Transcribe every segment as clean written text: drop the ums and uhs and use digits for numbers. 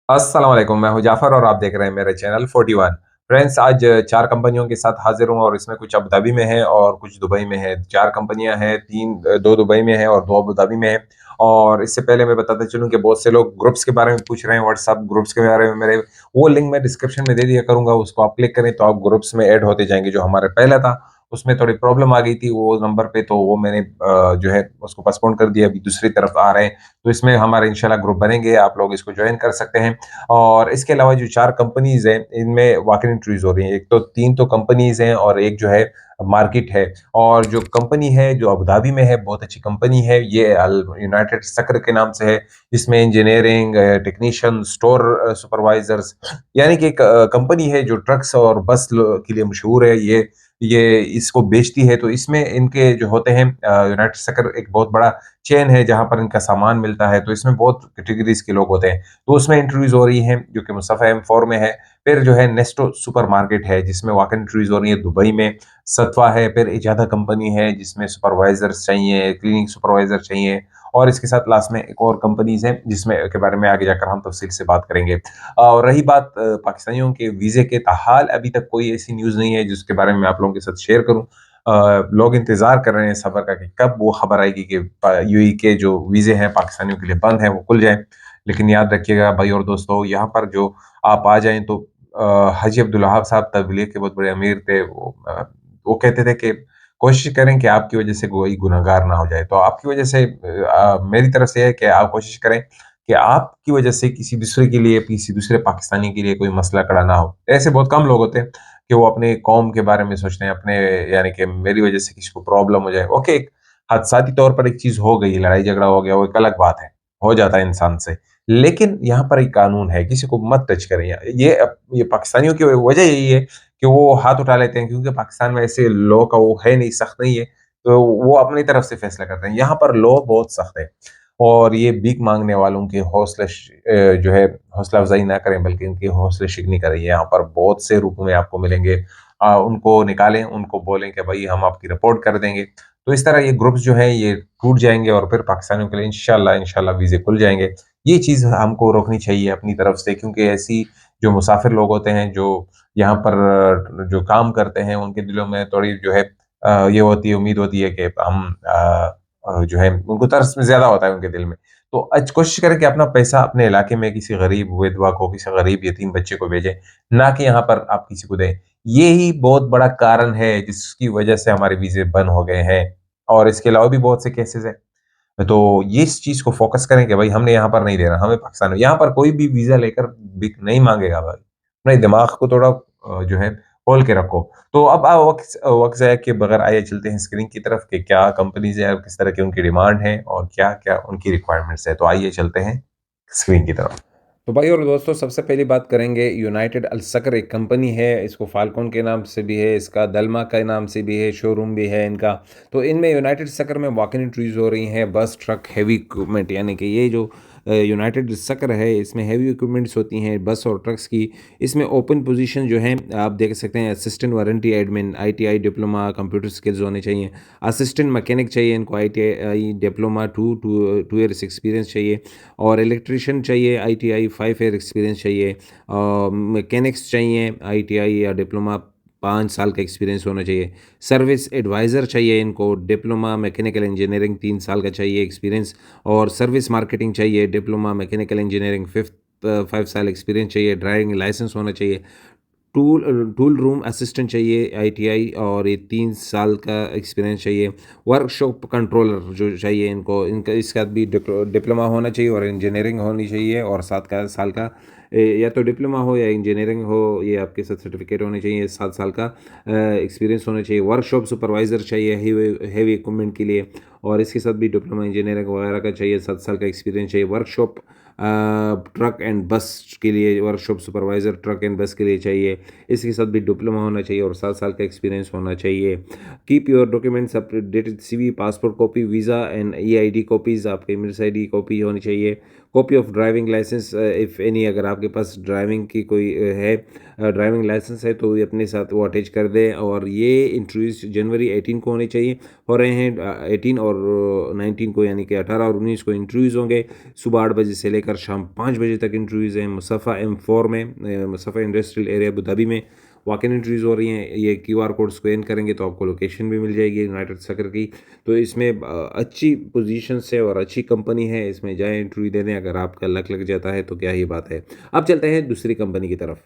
अस्सलाम वालेकुम, मैं हूँ जाफ़र और आप देख रहे हैं मेरा चैनल 41। फ्रेंड्स, आज 4 कंपनियों के साथ हाज़िर हूँ और इसमें कुछ अबू धाबी में है और कुछ दुबई में है। 4 कंपनियाँ हैं, 2 दुबई में है और 2 अबू धाबी में है। और इससे पहले मैं बताता चलूँ कि बहुत से लोग ग्रुप्स के बारे में पूछ रहे हैं, व्हाट्सएप ग्रुप्स के बारे में मेरे वो लिंक मैं डिस्क्रिप्शन में दे दिया करूँगा, उसको आप क्लिक करें तो आप ग्रुप्स में ऐड होते जाएँगे। जो हमारा पहला था, उसमें थोड़ी प्रॉब्लम आ गई थी वो नंबर पे, तो वो मैंने जो है उसको पोस्टपोन कर दिया, अभी दूसरी तरफ आ रहे हैं। तो इसमें हमारे इंशाल्लाह ग्रुप बनेंगे, आप लोग इसको जॉइन कर सकते हैं। और इसके अलावा जो 4 कंपनीज़ हैं, इनमें वॉक-इन इंटरव्यूज़ हो रही हैं। एक तो 3 तो कंपनीज़ हैं और एक जो है मार्केट है। और जो कंपनी है, जो अबू धाबी में है, बहुत अच्छी कंपनी है। ये अल यूनाइटेड सक्र के नाम से है। इसमें इंजीनियरिंग, टेक्नीशियन, स्टोर सुपरवाइज़र्स, यानी कि एक कंपनी है जो ट्रक्स और बस के लिए मशहूर है। ये इसको बेचती है, तो इसमें इनके जो होते हैं यूनाइटेड सक्र एक बहुत बड़ा चेन है जहाँ पर इनका सामान मिलता है, तो इसमें बहुत कैटेगरीज़ के लोग होते हैं। तो उसमें इंटरव्यूज़ हो रही हैं, जो कि मुस्तफ़ा एम4 में है। फिर जो है नेस्टो सुपरमार्केट है, जिसमें वॉक-इन इंटरव्यूज़ हो रही है दुबई में। सत्वा है, फिर इजादा कंपनी है, जिसमें सुपरवाइज़र्स चाहिए, क्लीनिंग सुपरवाइज़र चाहिए। और इसके साथ लास्ट में एक और कंपनीज़ हैं, जिसमें के बारे में आगे जाकर हम तफ़सील से बात करेंगे। और रही बात पाकिस्तानियों के वीज़े के, ताहाल अभी तक कोई ऐसी न्यूज़ नहीं है, जिसके बारे में मैं आप लोगों के साथ शेयर करूँ। लोग इंतज़ार कर रहे हैं इस खबर का कि कब वो खबर आएगी कि यूएई के जो वीज़े हैं पाकिस्तानियों के लिए बंद हैं, वो खुल जाएँ। लेकिन याद रखिएगा भाई और दोस्तों, यहाँ पर जो आप आ जाएँ तो हाजी अब्दुल वहाब साहब तबलीग के बहुत बड़े अमीर थे। वो कहते थे कि कोशिश करें कि आपकी वज़ह से कोई गुनहगार ना हो जाए। तो आपकी वज़ह से मेरी तरफ से है कि आप कोशिश करें कि आपकी वज़ह से किसी दूसरे के लिए, किसी दूसरे पाकिस्तानी के लिए कोई मसला खड़ा ना हो। ऐसे बहुत कम लोग होते हैं कि वो अपने कौम के बारे में सोचते हैं, अपने, यानी कि मेरी वज़ह से किसी को प्रॉब्लम हो जाए। ओके, एक हादसाती तौर पर एक चीज़ हो गई, लड़ाई-झगड़ा हो गया, वो एक अलग बात है, हो जाता है इंसान से। लेकिन यहाँ पर एक कानून है, किसी को मत टच करें। ये पाकिस्तानियों की वजह यही है कि वो हाथ उठा लेते हैं, क्योंकि पाकिस्तान में ऐसे लॉ का वो है नहीं, सख्त नहीं है, तो वो अपनी तरफ से फैसला करते हैं। यहाँ पर लॉ बहुत सख्त है और ये भीख माँगने वालों के जो है हौसला अफ़ज़ाई ना करें, बल्कि इनकी हौसला शिकनी करें। यहाँ पर बहुत से रूपों में आपको मिलेंगे। उनको निकालें, उनको बोलें कि भई हम आपकी रिपोर्ट कर देंगे। तो इस तरह ये ग्रुप्स जो हैं ये टूट जाएँगे और फिर पाकिस्तानियों के लिए इंशाल्लाह वीज़े खुल जाएँगे। ये चीज़ हमको रोकनी चाहिए अपनी तरफ से, क्योंकि ऐसी जो मुसाफ़िर लोग होते हैं, जो यहाँ पर जो काम करते हैं, उनके दिलों में थोड़ी जो है ये होती है, उम्मीद होती है कि हम जो है उनको तरस ज़्यादा होता है उनके दिल में। तो कोशिश करें कि अपना पैसा अपने इलाके में किसी गरीब विधवा को, किसी गरीब यतीम बच्चे को भेजें, ना कि यहाँ पर आप किसी को दें। ये ही बहुत बड़ा कारण है जिसकी वजह से हमारे वीज़े बंद हो गए हैं, और इसके अलावा भी बहुत से केसेज़ हैं। तो ये इस चीज़ को फ़ोकस करें कि भाई हमने यहाँ पर नहीं देना, हमें पाकिस्तान में यहाँ पर कोई भी वीज़ा लेकर भीख नहीं माँगेगा भाई। अपने दिमाग को थोड़ा जो है खोल के रखो। तो अब वक़्त ज़ाया किए बगैर आइए चलते हैं स्क्रीन की तरफ कि क्या कंपनीज़ हैं और किस तरह की उनकी डिमांड है और क्या-क्या उनकी रिक्वायरमेंट्स है। तो आइए चलते हैं स्क्रीन की तरफ। तो भाई और दोस्तों, सबसे पहली बात करेंगे यूनाइटेड अल सक्र एक कंपनी है, इसको फाल्कन के नाम से भी है, इसका दलमा के नाम से भी है, शोरूम भी है इनका। तो इनमें यूनाइटेड सक्र में वॉक-इन इंटरव्यूज़ हो रही हैं, बस, ट्रक, हेवी इक्विपमेंट, यानी कि ये जो यूनाइटेड सक्र है, इसमें हेवी इक्विपमेंट्स होती हैं बस और ट्रक्स की। इसमें ओपन पोजीशन जो है आप देख सकते हैं, assistant warranty admin, ITI diploma computer skills होने चाहिए। असिस्टेंट मैकेनिक चाहिए इनको, आईटीआई डिप्लोमा 2 ईयर्स एक्सपीरियंस चाहिए। और इलेक्ट्रिशियन चाहिए आईटीआई 5 ईयर एक्सपीरियंस चाहिए। मैकेनिक्स चाहिए आईटीआई या डिप्लोमा 5 साल का एक्सपीरियंस होना चाहिए। सर्विस एडवाइज़र चाहिए इनको, डिप्लोमा मैकेनिकल इंजीनियरिंग 3 साल का चाहिए एक्सपीरियंस। और सर्विस मार्केटिंग चाहिए, डिप्लोमा मैकेनिकल इंजीनियरिंग 5 साल एक्सपीरियंस चाहिए। ड्राइविंग लाइसेंस होना चाहिए। टूल रूम असिस्टेंट चाहिए आईटीआई, और ये 3 साल का एक्सपीरियंस चाहिए। वर्कशॉप कंट्रोलर जो चाहिए इनको, इनका इसका भी डिप्लोमा होना चाहिए और इंजीनियरिंग होनी चाहिए, और 7 का साल का या तो डिप्लोमा हो या इंजीनियरिंग हो, ये आपके साथ सर्टिफिकेट होने चाहिए। 7 साल का एक्सपीरियंस होना चाहिए। वर्कशॉप सुपरवाइज़र चाहिए हेवी इक्विपमेंट के लिए, और इसके साथ भी डिप्लोमा इंजीनियरिंग वगैरह का चाहिए। 7 साल का एक्सपीरियंस चाहिए। वर्कशॉप ट्रक एंड बस के लिए, वर्कशॉप सुपरवाइज़र ट्रक एंड बस के लिए चाहिए। इसके साथ भी डिप्लोमा होना चाहिए और 7 साल का एक्सपीरियंस होना चाहिए। Keep your documents updated, CV, passport copy, visa and EID copies, आपके इमेज आईडी कॉपी होनी चाहिए। Copy of driving licence if any, अगर आपके पास ड्राइविंग की कोई ड्राइविंग लाइसेंस है तो ये अपने साथ वो अटैच कर दें। और ये इंटरव्यूज़ जनवरी 18 को होने चाहिए, हो रहे हैं 18 और 19 को, यानी कि 18 और 19 को इंटरव्यूज़ होंगे। सुबह 8 बजे से लेकर शाम 5 बजे तक इंटरव्यूज़ हैं। मुसफ़ा M4 में, मुसफ़ा इंडस्ट्रियल एरिया अबू धाबी में वॉक इन इंटरव्यूज़ हो रही हैं। ये क्यूआर कोड स्कैन करेंगे तो आपको लोकेशन भी मिल जाएगी यूनाइटेड सकर की। तो इसमें अच्छी पोजीशंस है और अच्छी कंपनी है, इसमें जाएँ इंटरव्यू दे दें। अगर आपका लक लग जाता है तो क्या ही बात है। अब चलते हैं दूसरी कंपनी की तरफ।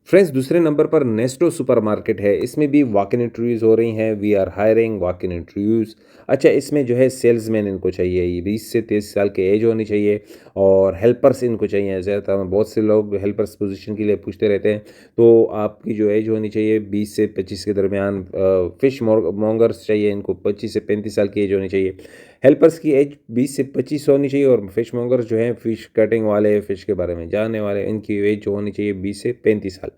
फ्रेंड्स, दूसरे नंबर पर नेस्टो सुपरमार्केट है। इसमें भी वॉक इन इंटरव्यूज़ हो रही हैं। We are hiring walk in interviews. अच्छा, इसमें जो है सेल्समैन इनको चाहिए, ये 20 से 23 साल की एज होनी चाहिए। और हेल्पर्स इनको चाहिए। ज़्यादातर बहुत से लोग हेल्पर्स पोजीशन के लिए पूछते रहते हैं। तो आपकी जो एज होनी चाहिए 20 से 25 के दरमियान। फिश मॉन्गर्स चाहिए इनको, 25 से 35 साल की एज होनी चाहिए। हेल्पर्स की एज 20 से 25 होनी चाहिए। और फिश मॉन्गर्स जो हैं, फिश कटिंग वाले, फिश के बारे में जानने वाले, इनकी एज जो होनी चाहिए 20 से 35 साल।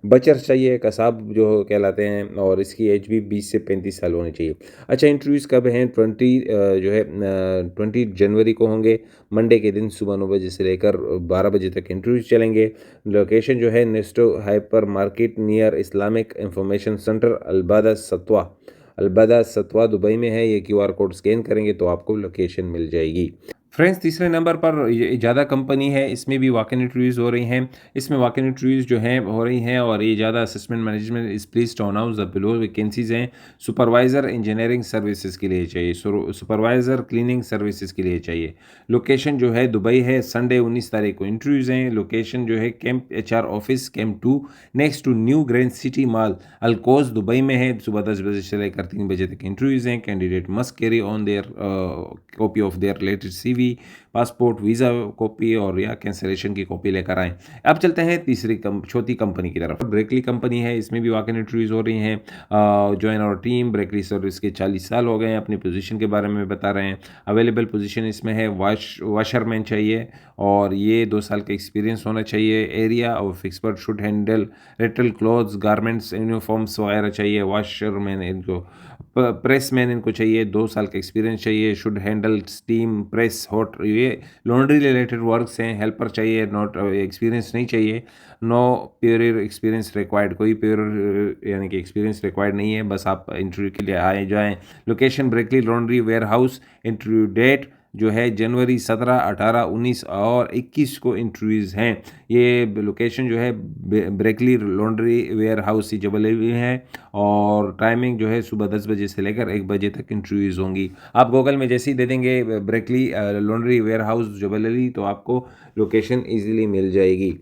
बचर्स चाहिए, कसाब जो कहलाते हैं, और इसकी एज भी 20 से 35 साल होनी चाहिए। अच्छा, इंटरव्यूज़ कब हैं? 20 जनवरी को होंगे, मंडे के दिन सुबह 9 बजे से लेकर 12 बजे तक इंटरव्यूज़ चलेंगे। लोकेशन जो है Nesto hypermarket near Islamic information centre, Al Bada Satwa Dubai में है। ये क्यूआर कोड स्कैन करेंगे तो आपको लोकेशन मिल जाएगी। फ्रेंड्स, तीसरे नंबर पर ये ज़्यादा कंपनी है, इसमें भी वॉक इन इंटरव्यूज़ हो रही हैं। इसमें वॉक इन इंटरव्यूज़ जो हैं हो रही हैं, और ये ज़्यादा assessment management is please to announce the below vacancies हैं। सुपरवाइज़र इंजीनियरिंग सर्विसेज के लिए चाहिए, सुपरवाइज़र क्लीनिंग सर्विसेज के लिए चाहिए। लोकेशन जो है दुबई है। संडे 19 तारीख को इंटरव्यूज़ हैं। लोकेशन जो है camp HR office, camp 2, next to New Grand City Mall, Al Quoz Dubai में है। सुबह 10 बजे से लेकर 3 बजे तक इंटरव्यूज़ हैं। Candidate must carry on their copy of their latest CV, passport, visa copy और या कैंसिलेशन की कॉपी लेकर आएँ। अब चलते हैं चौथी कंपनी की तरफ। ब्रेकली कंपनी है, इसमें भी वॉक इन इंटरव्यूज़ हो रही हैं। Join our team. ब्रेकली सर्विस के 40 साल हो गए हैं। अपनी पोजीशन के बारे में बता रहे हैं। अवेलेबल पोजीशन इसमें है वॉशरमैन चाहिए, और ये 2 साल का एक्सपीरियंस होना चाहिए। Area of expert should handle retail clothes, garments, uniforms वगैरह चाहिए। वॉशरमैन इनको, प्रेसमैन इनको चाहिए, 2 साल का एक्सपीरियंस चाहिए। Should handle steam press, hot, ये लॉन्ड्री रिलेटेड वर्क्स हैं। हेल्पर चाहिए, नॉट एक्सपीरियंस नहीं चाहिए। नो प्योर एक्सपीरियंस रिक्वायर्ड, कोई प्योर यानी कि एक्सपीरियंस रिक्वायर्ड नहीं है, बस आप इंटरव्यू के लिए आए जाएँ। लोकेशन ब्रेकली laundry warehouse. Interview date जो है जनवरी 17, 18, 19 और 21 को इंटरव्यूज़ हैं। ये लोकेशन जो है ब्रेकली लॉन्ड्री वेयर हाउस ही जबलपुर है। और टाइमिंग जो है सुबह 10 बजे से लेकर 1 बजे तक इंटरव्यूज़ होंगी। आप गूगल में जैसे ही दे देंगे ब्रेकली लॉन्ड्री वेयर हाउस जबलपुर, तो आपको लोकेशन ईजिली मिल जाएगी।